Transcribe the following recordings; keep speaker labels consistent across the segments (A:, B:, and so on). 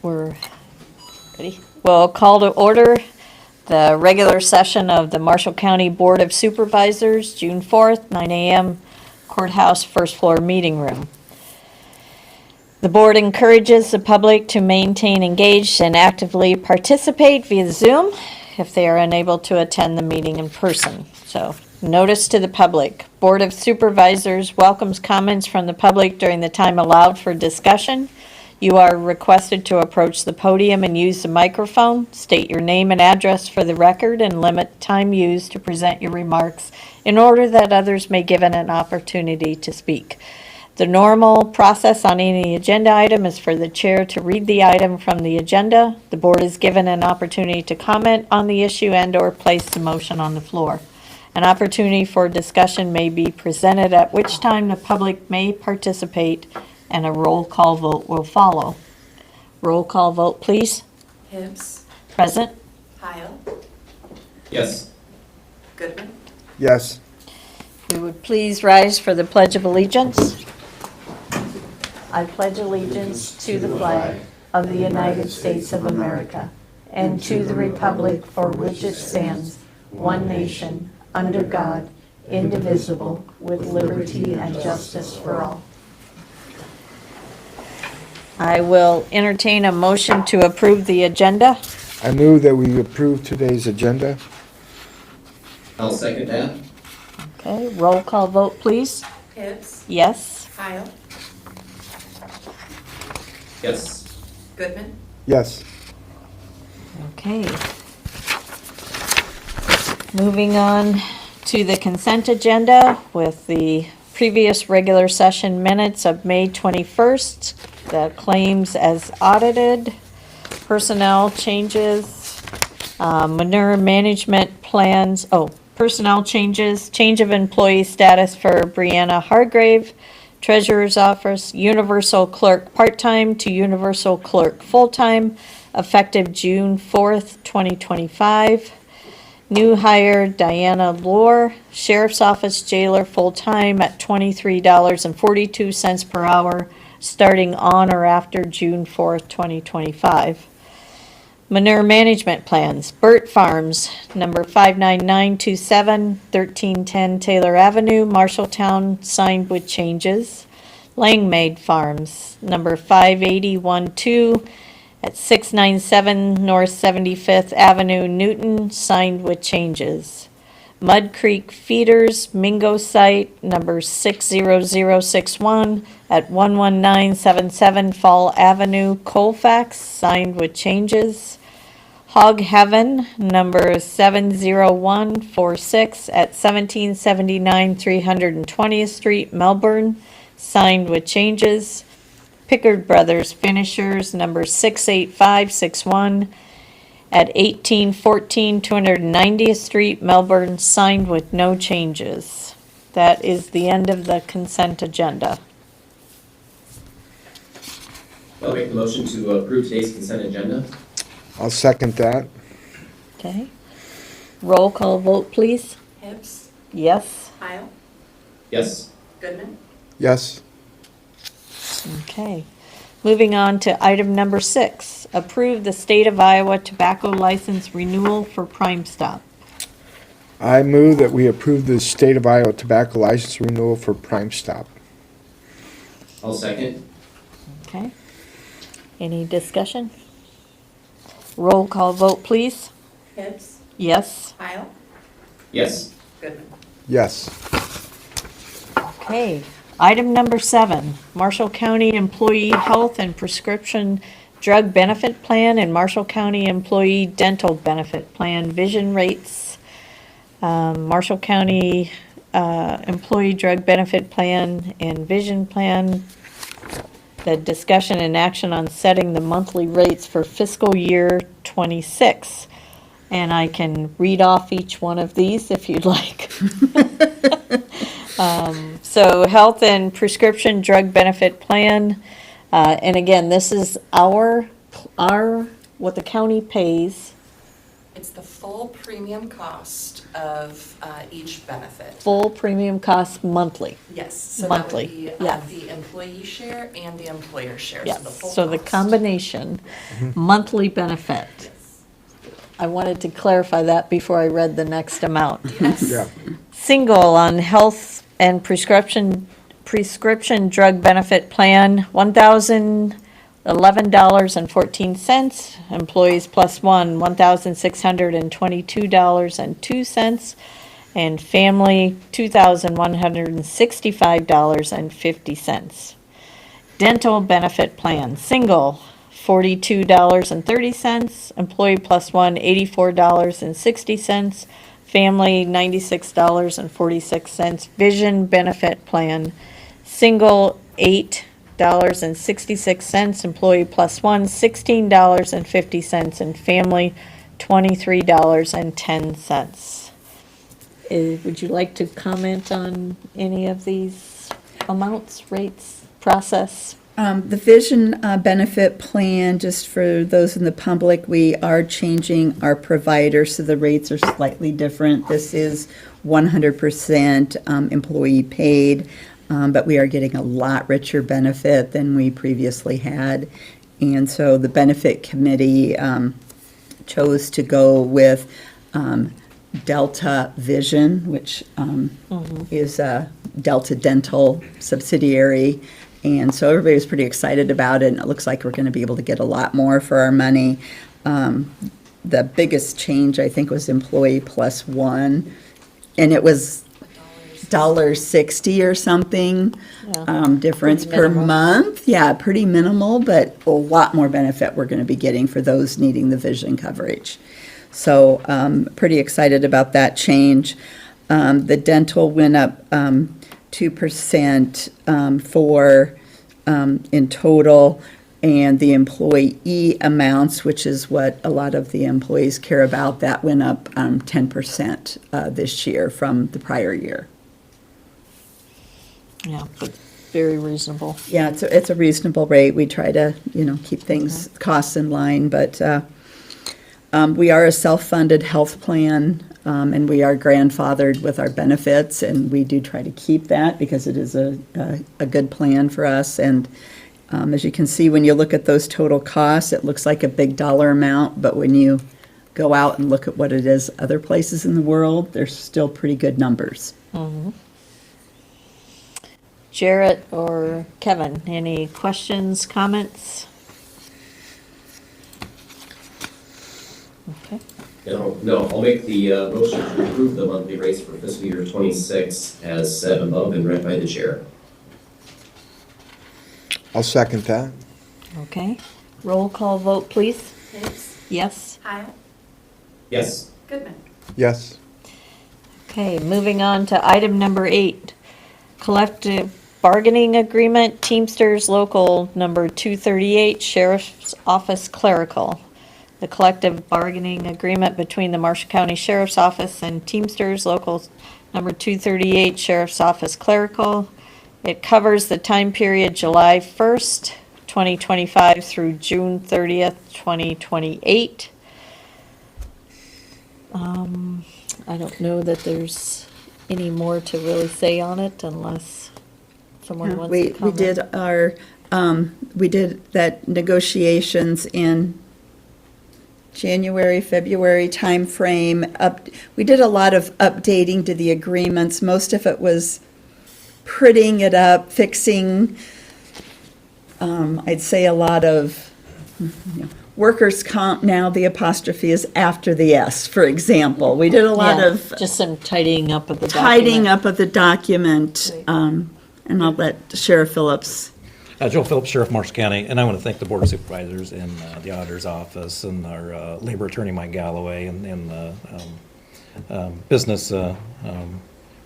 A: We're ready. We'll call to order the regular session of the Marshall County Board of Supervisors, June 4th, 9 a.m., courthouse first floor meeting room. The board encourages the public to maintain engaged and actively participate via Zoom if they are unable to attend the meeting in person. So, notice to the public. Board of Supervisors welcomes comments from the public during the time allowed for discussion. You are requested to approach the podium and use the microphone. State your name and address for the record and limit time used to present your remarks in order that others may give it an opportunity to speak. The normal process on any agenda item is for the chair to read the item from the agenda. The board is given an opportunity to comment on the issue and/or place the motion on the floor. An opportunity for discussion may be presented, at which time the public may participate and a roll call vote will follow. Roll call vote, please.
B: Hibbs.
A: Present.
B: Pyle.
C: Yes.
B: Goodman.
D: Yes.
A: We would please rise for the Pledge of Allegiance. I pledge allegiance to the flag of the United States of America and to the republic for which it stands, one nation, under God, indivisible, with liberty and justice for all. I will entertain a motion to approve the agenda.
D: I move that we approve today's agenda.
C: I'll second that.
A: Okay, roll call vote, please.
B: Hibbs.
A: Yes.
B: Pyle.
C: Yes.
B: Goodman.
D: Yes.
A: Okay. Moving on to the consent agenda with the previous regular session minutes of May 21st, the claims as audited, personnel changes, manure management plans, personnel changes, change of employee status for Brianna Hargrave, Treasurer's Office, Universal Clerk part-time to Universal Clerk full-time, effective June 4th, 2025. New hire Diana Lohr, Sheriff's Office Jailer full-time at $23.42 per hour, starting on or after June 4th, 2025. Manure management plans. Burt Farms, number 59927, 1310 Taylor Avenue, Marshalltown, signed with changes. Langmaid Farms, number 5812 at 697 North 75th Avenue, Newton, signed with changes. Mud Creek Feeders, Mingo Site, number 60061 at 11977 Fall Avenue, Colfax, signed with changes. Hog Heaven, number 70146 at 1779 320th Street, Melbourne, signed with changes. Pickard Brothers Finishers, number 68561 at 1814 290th Street, Melbourne, signed with no changes. That is the end of the consent agenda.
C: I'll make the motion to approve today's consent agenda.
D: I'll second that.
A: Okay. Roll call vote, please.
B: Hibbs.
A: Yes.
B: Pyle.
C: Yes.
B: Goodman.
D: Yes.
A: Okay. Moving on to item number 6. Approve the State of Iowa tobacco license renewal for Prime Stop.
D: I move that we approve the State of Iowa tobacco license renewal for Prime Stop.
C: I'll second.
A: Okay. Any discussion? Roll call vote, please.
B: Hibbs.
A: Yes.
B: Pyle.
C: Yes.
B: Goodman.
D: Yes.
A: Okay. Item number 7, Marshall County Employee Health and Prescription Drug Benefit Plan and Marshall County Employee Dental Benefit Plan vision rates. Marshall County Employee Drug Benefit Plan and Vision Plan. The discussion and action on setting the monthly rates for fiscal year 26. And I can read off each one of these if you'd like. So Health and Prescription Drug Benefit Plan, and again, this is our what the county pays
B: It's the full premium cost of each benefit.
A: Full premium cost monthly.
B: Yes, so that
A: Monthly,
B: would be
A: yeah.
B: the employee share and the employer share, so
A: Yes,
B: the full
A: so the
B: cost.
A: combination, monthly benefit.
B: Yes.
A: I wanted to clarify that before I read the next amount.
B: Yes.
D: Yeah.
A: Single on health and prescription drug benefit plan, $1,011.14. Employees plus one, $1,622.02. And family, $2,165.50. Dental benefit plan, single, $42.30. Employee plus one, $84.60. Family, $96.46. Vision benefit plan, single, $8.66. Employee plus one, $16.50. And family, $23.10. Would you like to comment on any of these amounts, rates, process?
E: The vision benefit plan, just for those in the public, we are changing our provider, so the rates are slightly different. This is 100% employee paid, but we are getting a lot richer benefit than we previously had. And so the benefit committee chose to go with Delta Vision, which is a Delta Dental subsidiary. And so everybody was pretty excited about it, and it looks like we're going to be able to get a lot more for our money. The biggest change, I think, was employee plus one, and it was $1.60 or something difference
A: Pretty
E: per
A: minimal.
E: month. Yeah, pretty minimal, but a lot more benefit we're going to be getting for those needing the vision coverage. So pretty excited about that change. The dental went up 2% for in total, and the employee amounts, which is what a lot of the employees care about, that went up 10% this year from the prior year.
A: Yeah, but very reasonable.
E: Yeah, it's a reasonable rate. We try to, keep things, costs in line, but we are a self-funded health plan, and we are grandfathered with our benefits, and we do try to keep that because it is a good plan for us. And as you can see, when you look at those total costs, it looks like a big dollar amount, but when you go out and look at what it is other places in the world, they're still pretty good numbers.
A: Jarrett or Kevin, any questions, comments? Okay.
C: No, I'll make the motion to approve the monthly rates for fiscal year 26 as set above and read by the chair.
D: I'll second that.
A: Okay. Roll call vote, please.
B: Hicks,
A: Yes?
B: Hyatt,
C: Yes.
B: Goodman.
D: Yes.
A: Okay, moving on to item number 8. Collective bargaining agreement, Teamsters Local Number 238, Sheriff's Office Clerical. The collective bargaining agreement between the Marshall County Sheriff's Office and Teamsters Local Number 238, Sheriff's Office Clerical. It covers the time period July 1st, 2025 through June 30th, 2028. I don't know that there's any more to really say on it unless someone wants to
E: We
A: comment.
E: we did that negotiations in January, February timeframe. We did a lot of updating to the agreements. Most of it was prettying it up, fixing, I'd say a lot of workers' comp. Now the apostrophe is after the S, for example. We did a lot
A: Yeah,
E: of
A: just some tidying up of the document.
E: tidying up of the document, and I'll let Sheriff Phillips.
F: Joe Phillips, Sheriff, Marshall County, and I want to thank the Board of Supervisors and the Auditor's Office and our Labor Attorney Mike Galloway and business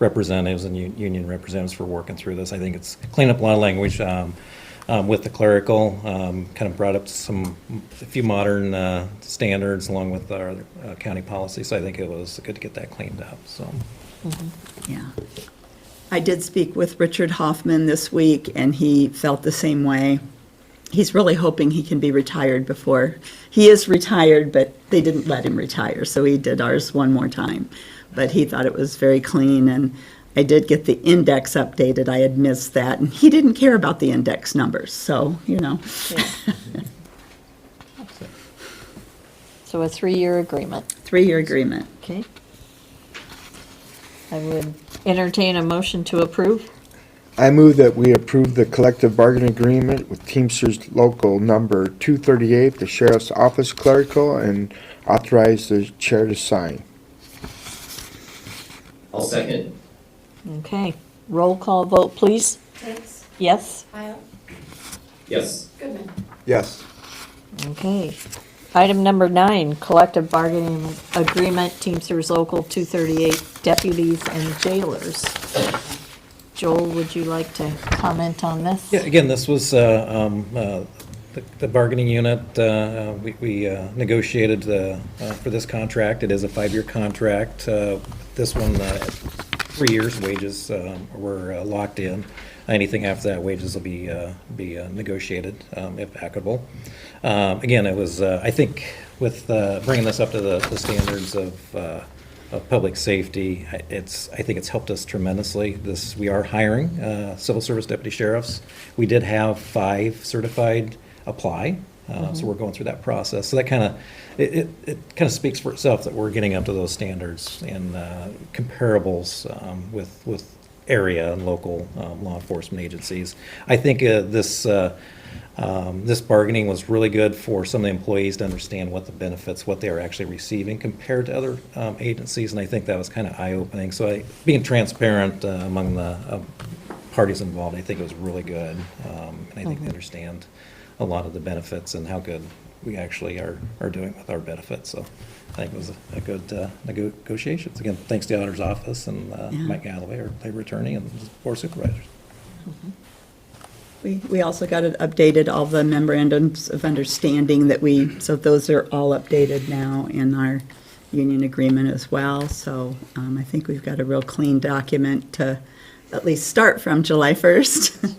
F: representatives and union representatives for working through this. I think it's cleaned up a lot of language with the clerical, kind of brought up a few modern standards along with our county policy, so I think it was good to get that cleaned up, so.
E: Yeah. I did speak with Richard Hoffman this week, and he felt the same way. he's really hoping he can be retired before. He is retired, but they didn't let him retire, so he did ours one more time. But he thought it was very clean, and I did get the index updated. I had missed that, and he didn't care about the index numbers, so, you know.
A: So a 3-year agreement.
E: 3-year agreement.
A: Okay. I would entertain a motion to approve.
D: I move that we approve the collective bargaining agreement with Teamsters Local Number 238, the Sheriff's Office Clerical, and authorize the chair to sign.
C: I'll second.
A: Okay. Roll call vote, please.
B: Hicks,
A: Yes?
B: Pyle,
C: Yes.
B: Goodman.
D: Yes.
A: Okay. Item number 9, collective bargaining agreement, Teamsters Local 238, deputies and jailers. Joel, would you like to comment on this?
F: Yeah, again, this was the bargaining unit. We negotiated for this contract. It is a 5-year contract. This one, 3 years wages were locked in. Anything after that, wages will be negotiated if applicable. Again, it was, I think, with bringing this up to the standards of public safety, I think it's helped us tremendously. We are hiring civil service deputy sheriffs. We did have 5 certified apply, so we're going through that process. So that kind of, it kind of speaks for itself that we're getting up to those standards and comparables with area and local law enforcement agencies. I think this bargaining was really good for some of the employees to understand what the benefits, what they are actually receiving compared to other agencies, and I think that was kind of eye-opening. So being transparent among the parties involved, I think it was really good, and I think they understand a lot of the benefits and how good we actually are doing with our benefits. So I think it was a good negotiations. Again, thanks to the auditor's office and Mike Galloway, our labor attorney, and the board of supervisors.
E: We also got it updated, all the memorandums of understanding so those are all updated now in our union agreement as well. So I think we've got a real clean document to at least start from July 1st.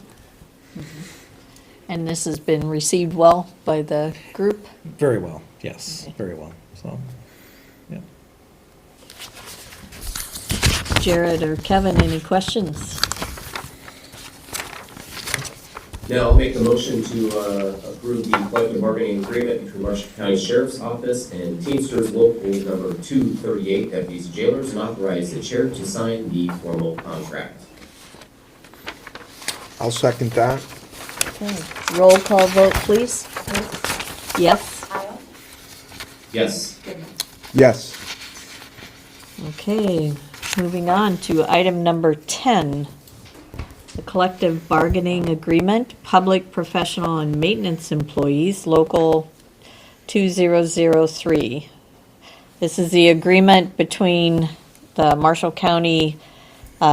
A: And this has been received well by the group?
F: Very well, yes, very well. So, yeah.
A: Jared or Kevin, any questions?
C: Now I'll make the motion to approve the collective bargaining agreement between Marshall County Sheriff's Office and Teamsters Local Number 238, deputies and jailers, and authorize the chair to sign the formal contract.
D: I'll second that.
A: Okay. Roll call vote, please.
B: Hicks,
A: Yes?
B: Pyle,
C: Yes.
B: Goodman.
D: Yes.
A: Okay, moving on to item number 10. The collective bargaining agreement, public, professional, and maintenance employees, Local 2003. This is the agreement between the Marshall County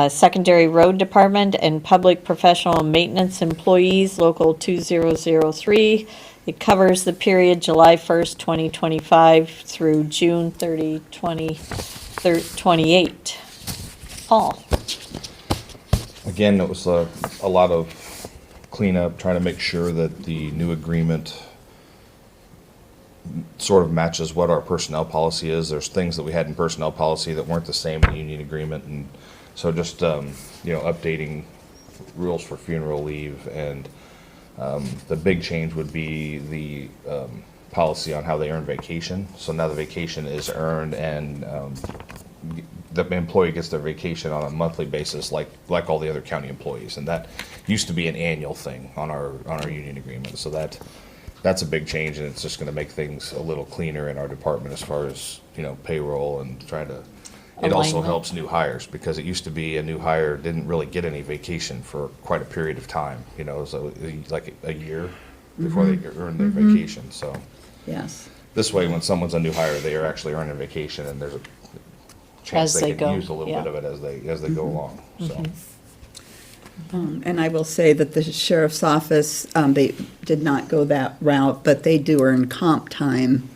A: Secondary Road Department and public, professional, and maintenance employees, Local 2003. It covers the period July 1st, 2025 through June 30, 2028. Paul?
G: Again, it was a lot of cleanup, trying to make sure that the new agreement sort of matches what our personnel policy is. There's things that we had in personnel policy that weren't the same in the union agreement, and so just updating rules for funeral leave, and the big change would be the policy on how they earn vacation. So now the vacation is earned, and the employee gets their vacation on a monthly basis, like all the other county employees, and that used to be an annual thing on our union agreement. So that's a big change, and it's just going to make things a little cleaner in our department as far as payroll and trying to. It also
A: Alignment.
G: helps new hires, because it used to be a new hire didn't really get any vacation for quite a period of time. So like a year before they earned their vacation. So
E: Yes.
G: this way, when someone's a new hire, they are actually earning vacation, and there's a chance
A: As
G: they
A: they
G: can
A: go,
G: use a little
A: yeah.
G: bit of it as they go along. So
E: And I will say that the sheriff's office, they did not go that route, but they do earn comp time.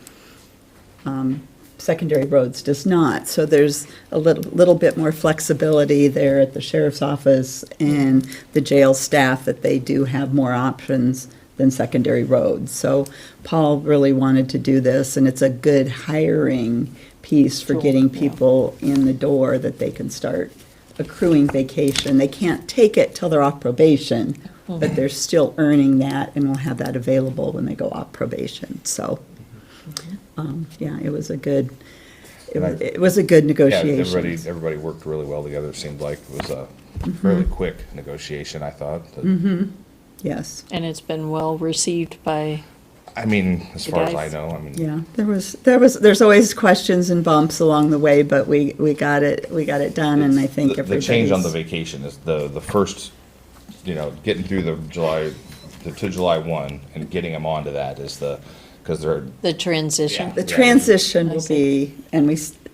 E: Secondary roads does not, so there's a little bit more flexibility there at the sheriff's office and the jail staff, that they do have more options than secondary roads. So Paul really wanted to do this, and it's a good hiring piece for
A: Tool,
E: getting
A: yeah.
E: people in the door that they can start accruing vacation. They can't take it till they're off probation, but they're still earning that, and will have that available when they go off probation. So, yeah, it was a good, it was a good
G: Yeah,
E: negotiation.
G: everybody worked really well together. It seemed like it was a fairly quick negotiation, I thought.
E: Yes,
A: And it's been well received by,
G: I mean, as
A: You
G: far as
A: guys?
G: I know, I mean,
E: yeah, there's always questions and bumps along the way, but we got it done, and I think
G: the
E: everybody's.
G: change on the vacation is the first, getting through the July, to July 1 and getting them onto that is because they're,
A: the transition.
E: The transition
A: I
E: will
A: see.
E: be, and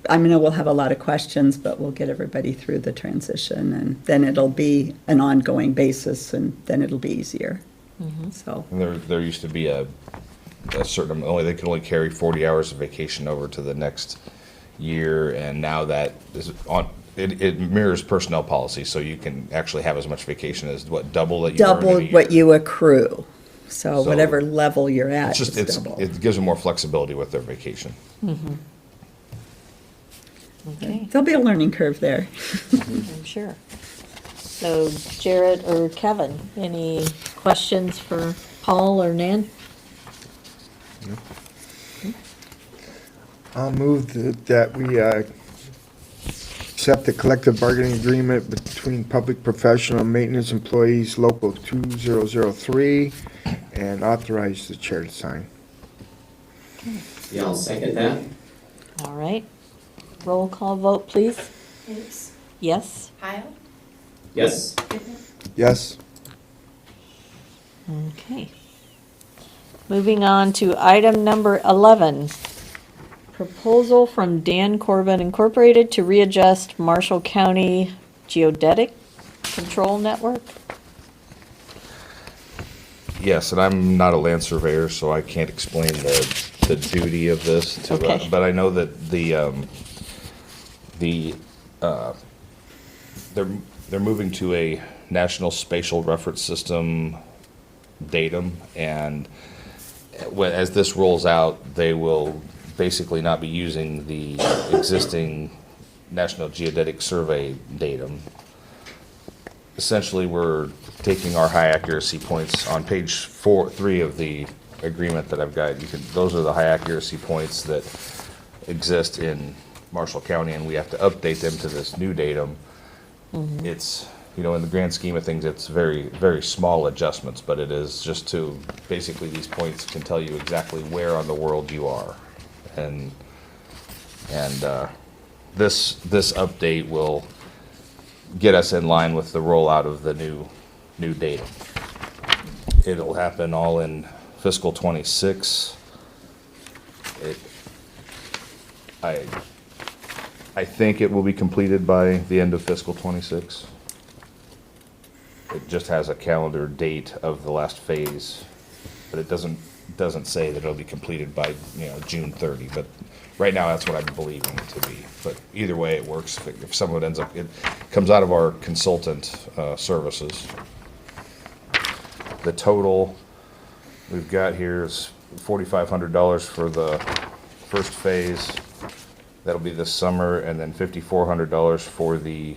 E: I mean, we'll have a lot of questions, but we'll get everybody through the transition, and then it'll be an ongoing basis, and then it'll be easier. So,
G: and there used to be a certain, they could only carry 40 hours of vacation over to the next year, and now that is on, it mirrors personnel policy, so you can actually have as much vacation as, double that you earn in a
E: double
G: year.
E: what you accrue. So
G: So,
E: whatever level you're
G: It's
E: at,
G: just,
E: it's double.
G: it gives them more flexibility with their vacation.
A: Okay,
E: There'll be a learning curve there.
A: I'm sure. So Jared or Kevin, any questions for Paul or Nan?
D: I'll move that we accept the collective bargaining agreement between Public Professional Maintenance Employees Local 2003 and authorize the chair to sign.
C: Yeah, I'll second that.
A: All right. Roll call vote, please.
B: Hicks,
A: Yes?
B: Pyle,
C: Yes.
B: Goodman,
D: Yes?
A: Okay. Moving on to item number 11. Proposal from Dan Corbin Incorporated to readjust Marshall County Geodetic Control Network.
G: Yes, and I'm not a land surveyor, so I can't explain the duty of this to,
A: Okay.
G: but I know that they're moving to a National Spatial Reference System datum, and as this rolls out, they will basically not be using the existing National Geodetic Survey datum. Essentially, we're taking our high accuracy points on page 3 of the agreement that I've got. Those are the high accuracy points that exist in Marshall County, and we have to update them to this new datum. It's, in the grand scheme of things, it's very, very small adjustments, but it is just to, basically, these points can tell you exactly where on the world you are. And this update will get us in line with the rollout of the new datum. It'll happen all in fiscal '26. I think it will be completed by the end of fiscal '26. It just has a calendar date of the last phase, but it doesn't say that it'll be completed by, June 30. But right now, that's what I'm believing it to be. But either way, it works. If someone ends up, it comes out of our consultant services. The total we've got here is $4,500 for the first phase. That'll be this summer, and then $5,400 for the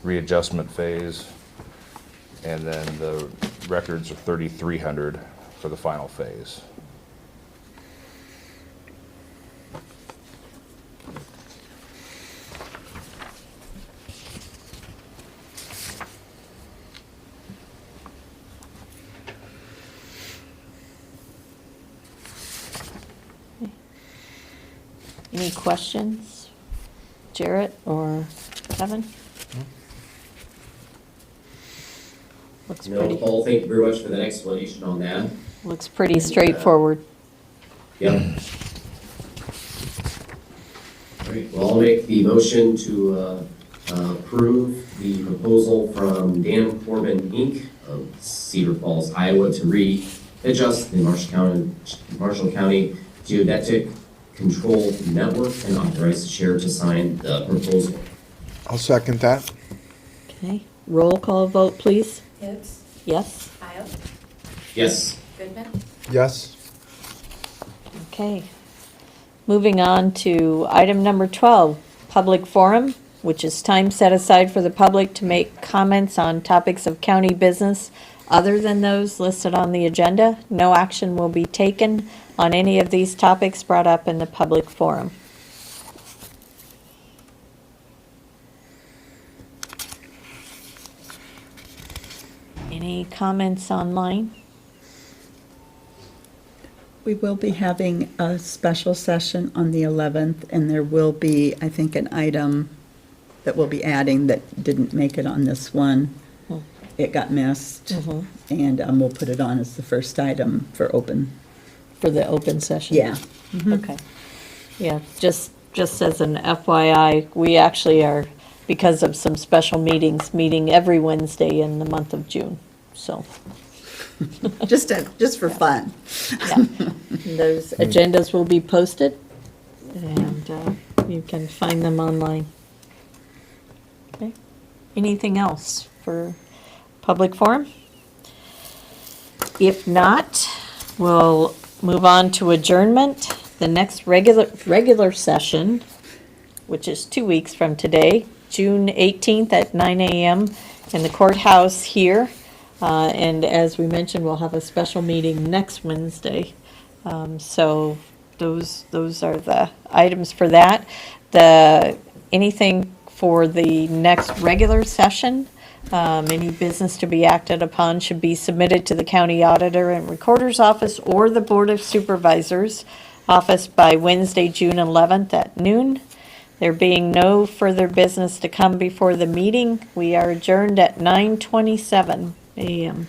G: readjustment phase. And then the records are $3,300 for the final phase.
A: Any questions? Jarrett or Kevin? Looks
C: No,
A: pretty,
C: Paul, thank you very much for that explanation on that.
A: looks pretty straightforward.
C: Yep. All right, well, I'll make the motion to approve the proposal from Dan Corbin, Inc. of Cedar Falls, Iowa, to readjust the Marshall County Geodetic Control Network and authorize the chair to sign the proposal.
D: I'll second that.
A: Okay, roll call vote, please.
B: Hicks,
A: Yes?
B: Pyle,
C: Yes.
B: Goodman?
D: Yes.
A: Okay. Moving on to item number 12, public forum, which is time set aside for the public to make comments on topics of county business other than those listed on the agenda. No action will be taken on any of these topics brought up in the public forum. Any comments online?
E: We will be having a special session on the 11th, and there will be, I think, an item that we'll be adding that didn't make it on this one.
A: Hmm.
E: It got missed, and we'll put it on as the first item for open.
A: For the open session?
E: Yeah.
A: Okay. Yeah, just as an FYI, we actually are, because of some special meetings, meeting every Wednesday in the month of June, so.
E: Just for fun.
A: Yeah. Those agendas will be posted, and you can find them online. Okay. Anything else for public forum? If not, we'll move on to adjournment. The next regular session, which is 2 weeks from today, June 18th at 9 a.m. in the courthouse here. And as we mentioned, we'll have a special meeting next Wednesday. So those are the items for that. Anything for the next regular session, any business to be acted upon should be submitted to the county auditor and recorder's office or the Board of Supervisors office by Wednesday, June 11th at noon. There being no further business to come before the meeting, we are adjourned at 9:27 a.m.